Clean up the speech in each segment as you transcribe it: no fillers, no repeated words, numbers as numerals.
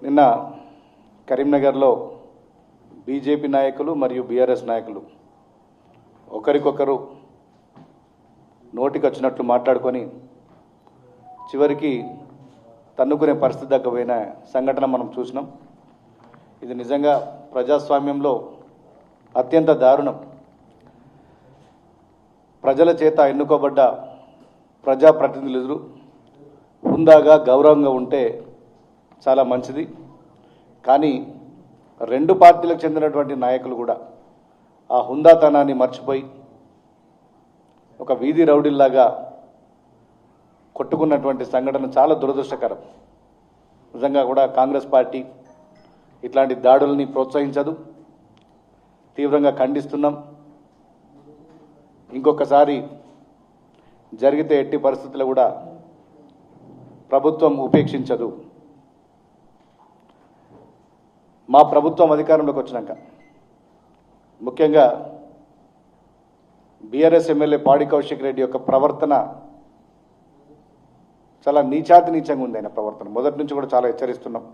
నిన్న కరీంనగర్లో బీజేపీ నాయకులు మరియు బీఆర్ఎస్ నాయకులు ఒకరికొకరు నోటికి వచ్చినట్లు మాట్లాడుకొని చివరికి తన్నుకునే పరిస్థితి దాకా పోయిన సంఘటన మనం చూసినాం. ఇది నిజంగా ప్రజాస్వామ్యంలో అత్యంత దారుణం. ప్రజల చేత ఎన్నుకోబడ్డ ప్రజాప్రతినిధులు హుందాగా గౌరవంగా ఉంటే చాలా మంచిది. కానీ రెండు పార్టీలకు చెందినటువంటి నాయకులు కూడా ఆ హుందాతనాన్ని మర్చిపోయి ఒక వీధి రౌడీల్లాగా కొట్టుకున్నటువంటి సంఘటన చాలా దురదృష్టకరం. నిజంగా కూడా కాంగ్రెస్ పార్టీ ఇట్లాంటి దాడుల్ని ప్రోత్సహించదు, తీవ్రంగా ఖండిస్తున్నాం. ఇంకొకసారి జరిగితే ఎట్టి పరిస్థితుల్లో కూడా ప్రభుత్వం ఉపేక్షించదు. మా ప్రభుత్వం అధికారంలోకి వచ్చినాక ముఖ్యంగా బీఆర్ఎస్ ఎమ్మెల్యే పాడి కౌశిక్ రెడ్డి యొక్క ప్రవర్తన చాలా నీచాతి నీచంగా ఉంది. ఆయన ప్రవర్తన మొదటి నుంచి కూడా చాలా హెచ్చరిస్తున్నాం.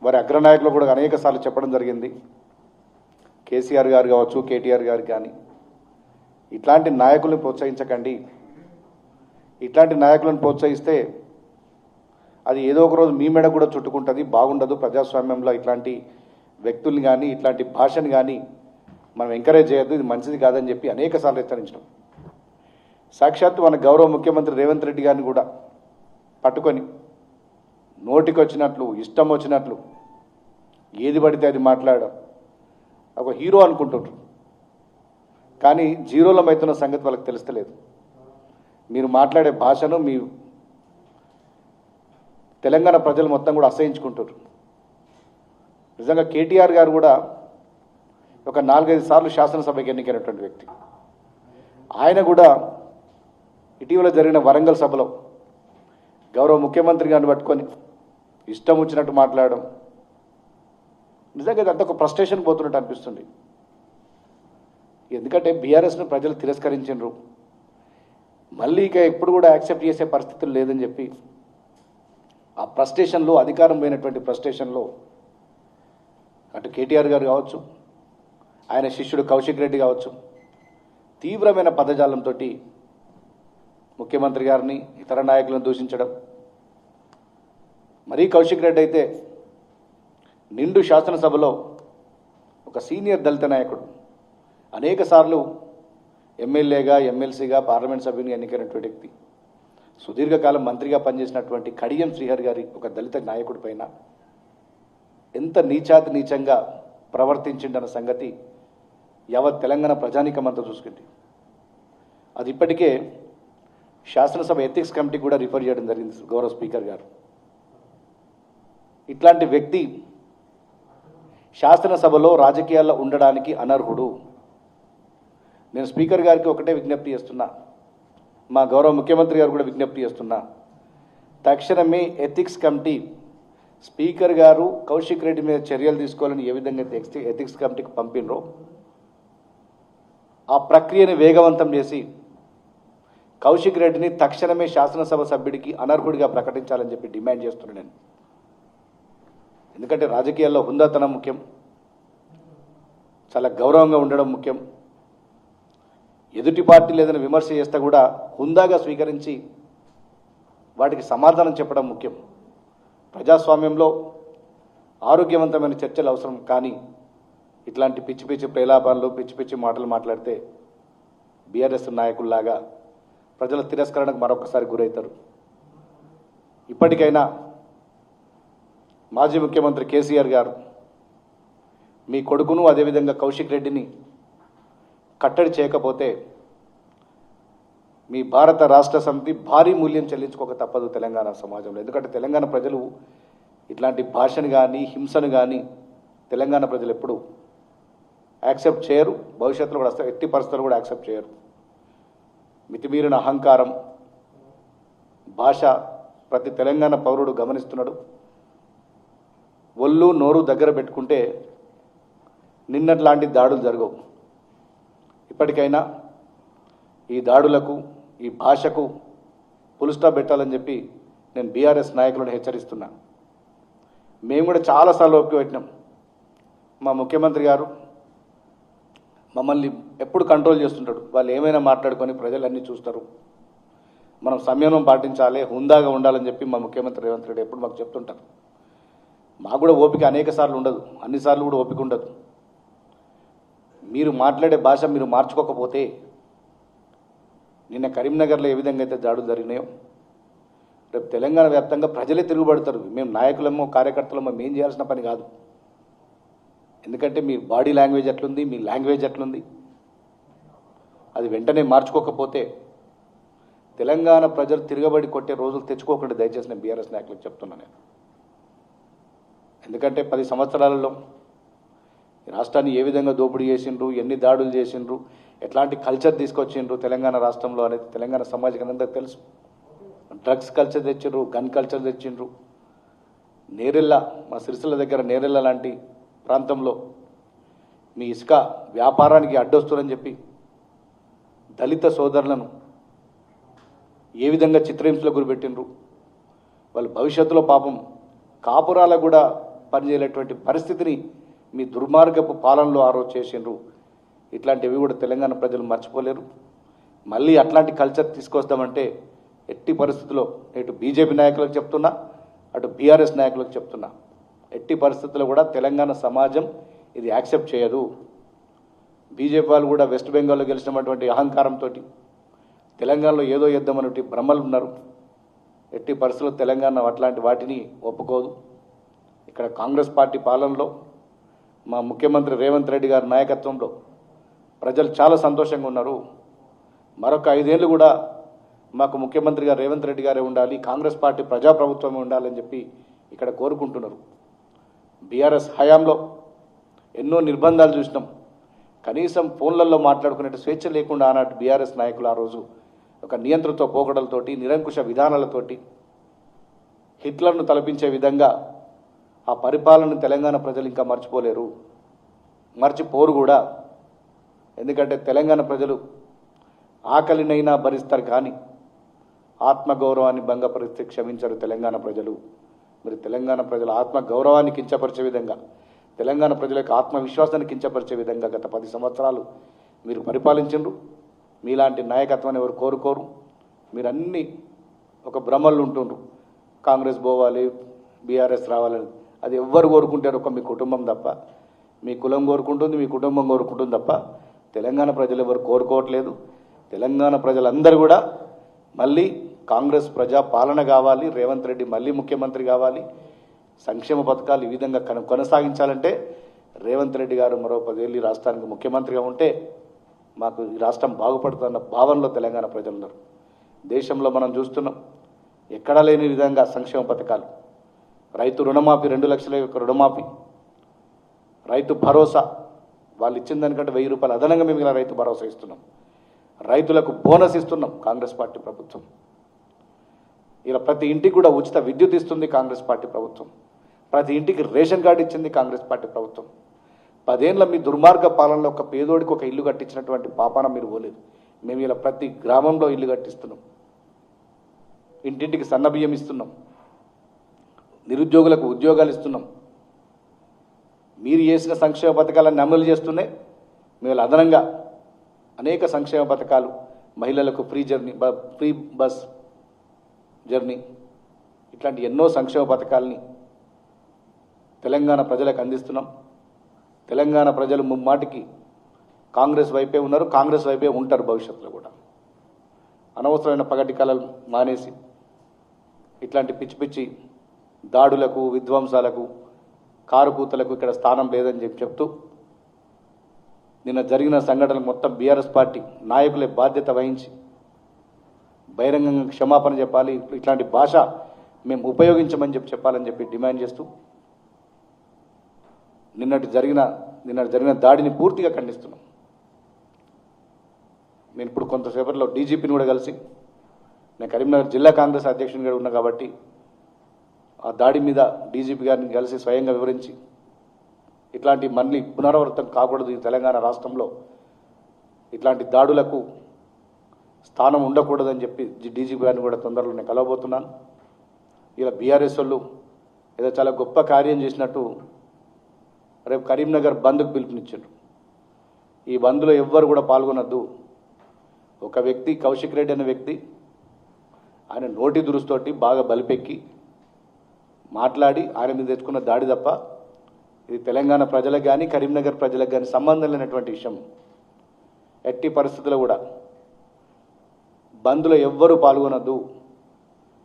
వారి అగ్రనాయకులు కూడా అనేక సార్లు చెప్పడం జరిగింది. కేసీఆర్ గారు కావచ్చు, కేటీఆర్ గారు కానీ ఇట్లాంటి నాయకులను ప్రోత్సహించకండి. ఇట్లాంటి నాయకులను ప్రోత్సహిస్తే అది ఏదో ఒక రోజు మీ మెడ కూడా చుట్టుకుంటుంది, బాగుండదు. ప్రజాస్వామ్యంలో ఇట్లాంటి వ్యక్తుల్ని కానీ ఇట్లాంటి భాషను కానీ మనం ఎంకరేజ్ చేయొద్దు, ఇది మంచిది కాదని చెప్పి అనేక సార్లు హెచ్చరించడం. సాక్షాత్తు మన గౌరవ ముఖ్యమంత్రి రేవంత్ రెడ్డి గారిని కూడా పట్టుకొని నోటికి వచ్చినట్లు ఇష్టం వచ్చినట్లు ఏది పడితే అది మాట్లాడడం ఒక హీరో అనుకుంటుంటారు. కానీ జీరోలో అవుతున్న సంగతి వాళ్ళకి తెలుస్తలేదు. మీరు మాట్లాడే భాషను మీ తెలంగాణ ప్రజలు మొత్తం కూడా అసహించుకుంటారు. నిజంగా కేటీఆర్ గారు కూడా ఒక 4-5 సార్లు శాసనసభకి ఎన్నికైనటువంటి వ్యక్తి. ఆయన కూడా ఇటీవల జరిగిన వరంగల్ సభలో గౌరవ ముఖ్యమంత్రి గారిని పట్టుకొని ఇష్టం వచ్చినట్టు మాట్లాడడం నిజంగా ఇదంతా ఒక ఫ్రస్ట్రేషన్ పోతున్నట్టు అనిపిస్తుంది. ఎందుకంటే బీఆర్ఎస్ను ప్రజలు తిరస్కరించారు, మళ్ళీ ఇక ఎప్పుడు కూడా యాక్సెప్ట్ చేసే పరిస్థితులు లేదని చెప్పి ఆ ఫ్రస్ట్రేషన్లో, అధికారం పోయినటువంటి ఫ్రస్ట్రేషన్లో అటు కేటీఆర్ గారు కావచ్చు, ఆయన శిష్యుడు కౌశిక్ రెడ్డి కావచ్చు, తీవ్రమైన పదజాలంతో ముఖ్యమంత్రి గారిని ఇతర నాయకులను దూషించడం. మరీ కౌశిక్ రెడ్డి అయితే నిండు శాసనసభలో ఒక సీనియర్ దళిత నాయకుడు, అనేక సార్లు ఎమ్మెల్యేగా, ఎమ్మెల్సీగా, పార్లమెంట్ సభ్యునిగా ఎన్నికైనటువంటి వ్యక్తి, సుదీర్ఘకాలం మంత్రిగా పనిచేసినటువంటి కడియం శ్రీహరి గారి ఒక దళిత నాయకుడి పైన ఎంత నీచాతి నీచంగా ప్రవర్తించిందన్న సంగతి యావత్ తెలంగాణ ప్రజానీకమంతా చూసుకుంది. అది ఇప్పటికే శాసనసభ ఎథిక్స్ కమిటీ కూడా రిఫర్ చేయడం జరిగింది గౌరవ స్పీకర్ గారు. ఇట్లాంటి వ్యక్తి శాసనసభలో రాజకీయాల్లో ఉండడానికి అనర్హుడు. నేను స్పీకర్ గారికి ఒకటే విజ్ఞప్తి చేస్తున్నా, మా గౌరవ ముఖ్యమంత్రి గారు కూడా విజ్ఞప్తి చేస్తున్నా, తక్షణమే ఎథిక్స్ కమిటీ స్పీకర్ గారు కౌశిక్ రెడ్డి మీద చర్యలు తీసుకోవాలని ఏ విధంగా ఎథిక్స్ కమిటీకి పంపినరో ఆ ప్రక్రియని వేగవంతం చేసి కౌశిక్ రెడ్డిని తక్షణమే శాసనసభ సభ్యుడికి అనర్హుడిగా ప్రకటించాలని చెప్పి డిమాండ్ చేస్తున్నాను నేను. ఎందుకంటే రాజకీయాల్లో హుందాతనం ముఖ్యం, చాలా గౌరవంగా ఉండడం ముఖ్యం. ఎదుటి పార్టీలు ఏదైనా విమర్శ చేస్తే కూడా హుందాగా స్వీకరించి వాటికి సమాధానం చెప్పడం ముఖ్యం. ప్రజాస్వామ్యంలో ఆరోగ్యవంతమైన చర్చలు అవసరం. కానీ ఇట్లాంటి పిచ్చి పిచ్చి ప్రేలాపాలు, పిచ్చి పిచ్చి మాటలు మాట్లాడితే బీఆర్ఎస్ నాయకుల్లాగా ప్రజల తిరస్కరణకు మరొకసారి గురవుతారు. ఇప్పటికైనా మాజీ ముఖ్యమంత్రి కేసీఆర్ గారు మీ కొడుకును అదేవిధంగా కౌశిక్ రెడ్డిని కట్టడి చేయకపోతే మీ భారత రాష్ట్ర సమితి భారీ మూల్యం చెల్లించుకోక తప్పదు తెలంగాణ సమాజంలో. ఎందుకంటే తెలంగాణ ప్రజలు ఇట్లాంటి భాషను కానీ హింసను కానీ తెలంగాణ ప్రజలు ఎప్పుడు యాక్సెప్ట్ చేయరు, భవిష్యత్తులో కూడా ఎట్టి పరిస్థితులు కూడా యాక్సెప్ట్ చేయరు. మితిమీరిన అహంకారం, భాష ప్రతి తెలంగాణ పౌరుడు గమనిస్తున్నాడు. ఒళ్ళు నోరు దగ్గర పెట్టుకుంటే నిన్నట్లాంటి దాడులు జరగవు. ఇప్పటికైనా ఈ దాడులకు, ఈ భాషకు ఫుల్ స్టాప్ పెట్టాలని చెప్పి నేను బీఆర్ఎస్ నాయకులను హెచ్చరిస్తున్నా. మేము కూడా చాలాసార్లు ఓపిక పెట్టినాం. మా ముఖ్యమంత్రి గారు మమ్మల్ని ఎప్పుడు కంట్రోల్ చేస్తుంటాడు. వాళ్ళు ఏమైనా మాట్లాడుకొని ప్రజలన్నీ చూస్తారు, మనం సంయమనం పాటించాలి, హుందాగా ఉండాలని చెప్పి మా ముఖ్యమంత్రి రేవంత్ రెడ్డి ఎప్పుడు మాకు చెప్తుంటారు. మాకు కూడా ఓపిక అనేక సార్లు ఉండదు, అన్నిసార్లు కూడా ఓపిక ఉండదు. మీరు మాట్లాడే భాష మీరు మార్చుకోకపోతే నిన్న కరీంనగర్లో ఏ విధంగా అయితే దాడులు జరిగినాయో రేపు తెలంగాణ వ్యాప్తంగా ప్రజలే తిరుగుబడతారు. మేము నాయకులమో కార్యకర్తలమో మేము చేయాల్సిన పని కాదు. ఎందుకంటే మీ బాడీ లాంగ్వేజ్ ఎట్లుంది, మీ లాంగ్వేజ్ ఎట్లుంది, అది వెంటనే మార్చుకోకపోతే తెలంగాణ ప్రజలు తిరగబడి కొట్టే రోజులు తెచ్చుకోకండి దయచేసి. నేను బీఆర్ఎస్ నాయకులకు చెప్తున్నాను. ఎందుకంటే 10 సంవత్సరాలలో రాష్ట్రాన్ని ఏ విధంగా దోపిడీ చేసిండ్రు, ఎన్ని దాడులు చేసిండ్రు, ఎట్లాంటి కల్చర్ తీసుకొచ్చిండ్రు తెలంగాణ రాష్ట్రంలో అనేది తెలంగాణ సమాజానికి అందరికీ తెలుసు. డ్రగ్స్ కల్చర్ తెచ్చిండ్రు, గన్ కల్చర్ తెచ్చిండ్రు. నేరెళ్ళ, మా సిరిసిల్ల దగ్గర నేరెళ్ళ లాంటి ప్రాంతంలో మీ ఇసుక వ్యాపారానికి అడ్డొస్తుందని చెప్పి దళిత సోదరులను ఏ విధంగా చిత్రహింసలకు గురిపెట్టిండ్రు. వాళ్ళు భవిష్యత్తులో పాపం కాపురాలకు కూడా పనిచేయలేటువంటి పరిస్థితిని మీ దుర్మార్గపు పాలనలో ఆ రోజు చేసిండ్రు. ఇట్లాంటివి కూడా తెలంగాణ ప్రజలు మర్చిపోలేరు. మళ్ళీ అట్లాంటి కల్చర్ తీసుకొస్తామంటే ఎట్టి పరిస్థితుల్లో ఇటు బీజేపీ నాయకులకు చెప్తున్నా, అటు బీఆర్ఎస్ నాయకులకు చెప్తున్నా, ఎట్టి పరిస్థితుల్లో కూడా తెలంగాణ సమాజం ఇది యాక్సెప్ట్ చేయదు. బీజేపీ వాళ్ళు కూడా వెస్ట్ బెంగాల్లో గెలిచినటువంటి అహంకారంతో తెలంగాణలో ఏదో చేద్దామన్నట్టు భ్రమలు ఉన్నారు. ఎట్టి పరిస్థితుల్లో తెలంగాణ అట్లాంటి వాటిని ఒప్పుకోదు. ఇక్కడ కాంగ్రెస్ పార్టీ పాలనలో మా ముఖ్యమంత్రి రేవంత్ రెడ్డి గారి నాయకత్వంలో ప్రజలు చాలా సంతోషంగా ఉన్నారు. మరొక 5 ఏళ్ళు కూడా మాకు ముఖ్యమంత్రి గారు రేవంత్ రెడ్డి గారే ఉండాలి, కాంగ్రెస్ పార్టీ ప్రజాప్రభుత్వమే ఉండాలని చెప్పి ఇక్కడ కోరుకుంటున్నారు. బీఆర్ఎస్ హయాంలో ఎన్నో నిర్బంధాలు చూసినాం. కనీసం ఫోన్లలో మాట్లాడుకునే స్వేచ్ఛ లేకుండా ఆనాటి బీఆర్ఎస్ నాయకులు ఆ రోజు ఒక నియంత్రణతో పోకడలతోటి, నిరంకుశ విధానాలతోటి హిట్లర్ను తలపించే విధంగా ఆ పరిపాలనను తెలంగాణ ప్రజలు ఇంకా మర్చిపోలేరు, మర్చిపోరు కూడా. ఎందుకంటే తెలంగాణ ప్రజలు ఆకలినైనా భరిస్తారు కానీ ఆత్మగౌరవాన్ని భంగపరిస్తే క్షమించరు తెలంగాణ ప్రజలు. మరి తెలంగాణ ప్రజల ఆత్మగౌరవాన్ని కించపరిచే విధంగా, తెలంగాణ ప్రజల యొక్క ఆత్మవిశ్వాసాన్ని కించపరిచే విధంగా గత 10 సంవత్సరాలు మీరు పరిపాలించండ్రు. మీలాంటి నాయకత్వాన్ని ఎవరు కోరుకోరు. మీరన్నీ ఒక భ్రమలు ఉంటుండ్రు, కాంగ్రెస్ పోవాలి, బీఆర్ఎస్ రావాలని. అది ఎవ్వరు కోరుకుంటారు? ఒక మీ కుటుంబం తప్ప, మీ కులం కోరుకుంటుంది, మీ కుటుంబం కోరుకుంటుంది తప్ప తెలంగాణ ప్రజలు ఎవరు కోరుకోవట్లేదు. తెలంగాణ ప్రజలందరూ కూడా మళ్ళీ కాంగ్రెస్ ప్రజా పాలన కావాలి, రేవంత్ రెడ్డి మళ్ళీ ముఖ్యమంత్రి కావాలి, సంక్షేమ పథకాలు ఈ విధంగా కొనసాగించాలంటే రేవంత్ రెడ్డి గారు మరో 10 ఏళ్ళు ఈ రాష్ట్రానికి ముఖ్యమంత్రిగా ఉంటే మాకు ఈ రాష్ట్రం బాగుపడుతున్న భావనలో తెలంగాణ ప్రజలు ఉన్నారు. దేశంలో మనం చూస్తున్నాం ఎక్కడా లేని విధంగా సంక్షేమ పథకాలు. రైతు రుణమాఫీ, 2 లక్షల యొక్క రుణమాఫీ, రైతు భరోసా, వాళ్ళు ఇచ్చిన దానికంటే 1000 రూపాయలు అదనంగా మేము ఇలా రైతు భరోసా ఇస్తున్నాం. రైతులకు బోనస్ ఇస్తున్నాం కాంగ్రెస్ పార్టీ ప్రభుత్వం. ఇలా ప్రతి ఇంటికి కూడా ఉచిత విద్యుత్ ఇస్తుంది కాంగ్రెస్ పార్టీ ప్రభుత్వం. ప్రతి ఇంటికి రేషన్ కార్డు ఇచ్చింది కాంగ్రెస్ పార్టీ ప్రభుత్వం. 10 ఏళ్ల మీ దుర్మార్గ పాలనలో ఒక పేదోడికి ఒక ఇల్లు కట్టించినటువంటి పాపాన మీరు పోలేదు. మేము ఇలా ప్రతి గ్రామంలో ఇల్లు కట్టిస్తున్నాం, ఇంటింటికి సన్నబియ్యం ఇస్తున్నాం, నిరుద్యోగులకు ఉద్యోగాలు ఇస్తున్నాం. మీరు చేసిన సంక్షేమ పథకాలను అమలు చేస్తూనే మేము అదనంగా అనేక సంక్షేమ పథకాలు, మహిళలకు ఫ్రీ బస్ జర్నీ, ఇట్లాంటి ఎన్నో సంక్షేమ పథకాలని తెలంగాణ ప్రజలకు అందిస్తున్నాం. తెలంగాణ ప్రజలు ముమ్మాటికి కాంగ్రెస్ వైపే ఉన్నారు, కాంగ్రెస్ వైపే ఉంటారు భవిష్యత్తులో కూడా. అనవసరమైన పగటి కళలు మానేసి ఇట్లాంటి పిచ్చి పిచ్చి దాడులకు, విధ్వంసాలకు, కారుకూతలకు ఇక్కడ స్థానం లేదని చెప్తూ నిన్న జరిగిన సంఘటనలు మొత్తం బీఆర్ఎస్ పార్టీ నాయకులే బాధ్యత వహించి బహిరంగంగా క్షమాపణ చెప్పాలి. ఇట్లాంటి భాష మేము ఉపయోగించమని చెప్పాలని చెప్పి డిమాండ్ చేస్తూ నిన్నటి జరిగిన దాడిని పూర్తిగా ఖండిస్తున్నాం. నేను ఇప్పుడు కొంతసేపట్లో డీజీపీని కూడా కలిసి, నేను కరీంనగర్ జిల్లా కాంగ్రెస్ అధ్యక్షునిగా ఉన్నా కాబట్టి ఆ దాడి మీద డీజీపీ గారిని కలిసి స్వయంగా వివరించి ఇట్లాంటి మళ్ళీ పునరావృతం కాకూడదు, ఈ తెలంగాణ రాష్ట్రంలో ఇట్లాంటి దాడులకు స్థానం ఉండకూడదని చెప్పి డీజీపీ గారిని కూడా తొందరలో నేను కలవబోతున్నాను. ఇలా బీఆర్ఎస్ వాళ్ళు ఏదో చాలా గొప్ప కార్యం చేసినట్టు రేపు కరీంనగర్ బంద్కు పిలుపునిచ్చారు. ఈ బంద్లో ఎవ్వరు కూడా పాల్గొనొద్దు. ఒక వ్యక్తి కౌశిక్ రెడ్డి అనే వ్యక్తి ఆయన నోటి దురుస్తోటి బాగా బలిపెక్కి మాట్లాడి ఆయన మీద తెచ్చుకున్న దాడి తప్ప ఇది తెలంగాణ ప్రజలకు కానీ కరీంనగర్ ప్రజలకు కానీ సంబంధం లేనటువంటి విషయం. ఎట్టి పరిస్థితుల్లో కూడా బంద్లో ఎవ్వరూ పాల్గొనొద్దు,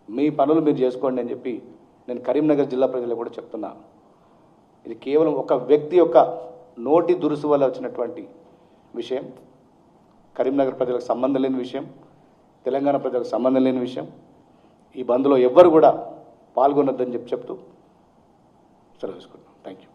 మీ పనులు మీరు చేసుకోండి అని చెప్పి నేను కరీంనగర్ జిల్లా ప్రజలకు కూడా చెప్తున్నా. ఇది కేవలం ఒక వ్యక్తి యొక్క నోటి దురుసు వల్ల వచ్చినటువంటి విషయం. కరీంనగర్ ప్రజలకు సంబంధం లేని విషయం, తెలంగాణ ప్రజలకు సంబంధం లేని విషయం. ఈ బంద్లో ఎవ్వరు కూడా పాల్గొనొద్దని చెప్తూ సెలవు తీసుకుంటున్నాం. Thank you.